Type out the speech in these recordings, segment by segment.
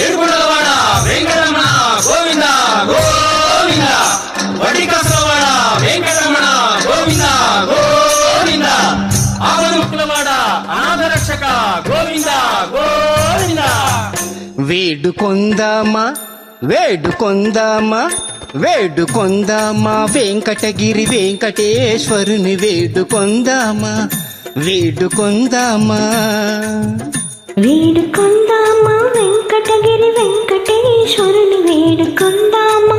ఏడుకొండలవాడ వెంకటరమణ గోవింద గోవింద, వడ్డికాసులవాడ వెంకటరమణ గోవింద గోవింద, ఆవముక్కులవాడ అనాథరక్షక గోవింద గోవింద. వేడుకొందామా వేడుకొందామా వేడుకొందామా వెంకటగిరి వెంకటేశ్వరుని వేడుకొందామా వేడుకొందామా వేడుకొందామా వెంకటగిరి వెంకటేశ్వరుని వేడుకొందామా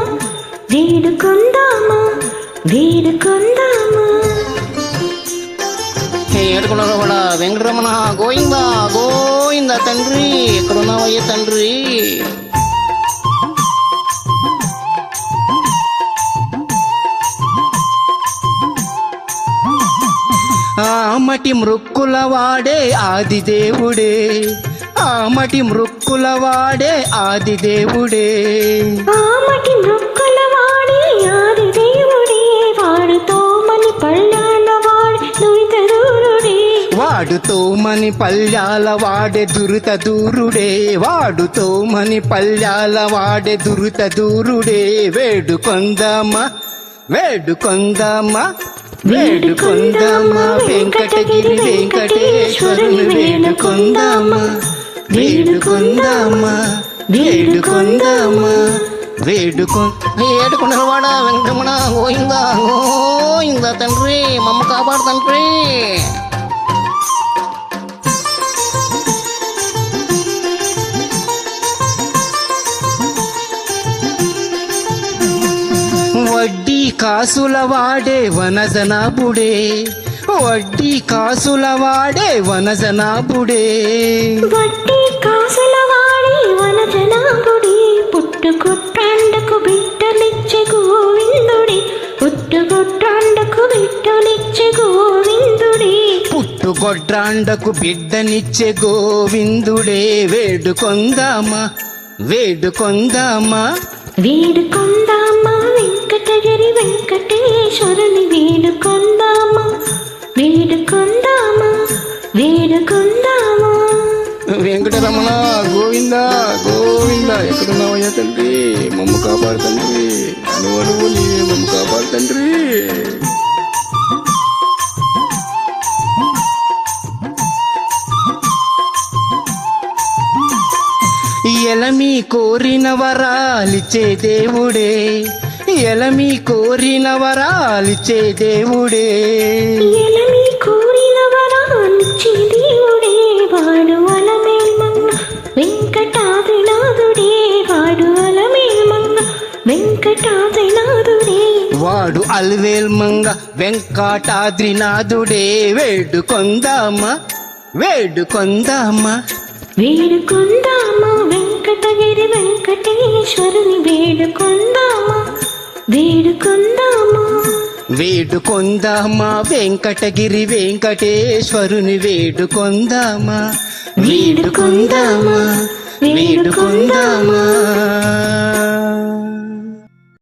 వేడుకొందామా వేడుకొందామా. ఏడుకొండలవాడ వెంకటరమణ గోవింద గోవింద. తండ్రి ఎక్కడున్నావయ్య తండ్రి? ఆమటి మృక్కుల వాడే ఆదిదేవుడే, ఆమటి మృక్కుల వాడే ఆదిదేవుడే, ఆమటి మృక్కుల వాడే ఆదిదేవుడే, వాడుతో మని పళ్ళాల వాడే దురిత దూరుడే, వాడుతో మని పల్యాల వాడే దురిత దూరుడే, వాడుతో మని పల్యాల వాడే దురిత దూరుడే. వేడుకొందామా వేడుకొందామా వేడుకొందామా వెంకటగిరి వెంకటేశ్వరుని వేడుకొందామా వేడుకొందామా వేడుకొందామా ఏడుకొండలవాడ వెంకటరమణ గోవింద గోవింద. తండ్రి మమ్మ కాపాడు తండ్రి. వడ్డీ కాసుల వాడే వనజనాభుడే, వడ్డీ కాసుల వాడే వనజనాభుడే, వడ్డీ కాసుల వాడే వనజనాభుడే, పుట్టుకొట్టాండకు బిడ్డలిచ్చే గోవిందుడే, పుట్టుకొట్టాండకు బిడ్డలిచ్చే గోవిందుడే, పుట్టుగొడ్రాండకు బిడ్డనిచ్చే గోవిందుడే. వేడుకొందామా వేడుకొందామా వేడుకొందామా వెంకటగిరి వెంకటేశ్వరుని వేడుకొందామా వేడుకొందామా వేడుకొందామా. వెంకటరమణ గోవింద గోవింద. ఎక్కడున్నావయ్యా తండ్రి? మమ్మ కాపాడు తండ్రి. నువ్వు నీవే మమ్మ కాపాడు తండ్రి. ఎలమి కోరిన వరాలిచ్చే దేవుడే, ఎలమి కోరిన వరాలిచ్చే దేవుడే, ఎలమి కోరిన వరాలిచ్చే దేవుడే, వాడు అలమేల్మంగ వెంకటాద్రినాథుడే, వాడు అలమేల్మంగ వెంకటాద్రినాథుడే, వాడు అల్వేల్మంగ వెంకటాద్రినాథుడే. వేడుకొందామా వేడుకొందామా వేడుకొందామా వెంకటగిరి వెంకటేశ్వరుని వేడుకొందామా వేడుకొందామా వేడుకొందామా వెంకటగిరి వెంకటేశ్వరుని వేడుకొందామా వేడుకొందామా వేడుకొందామా.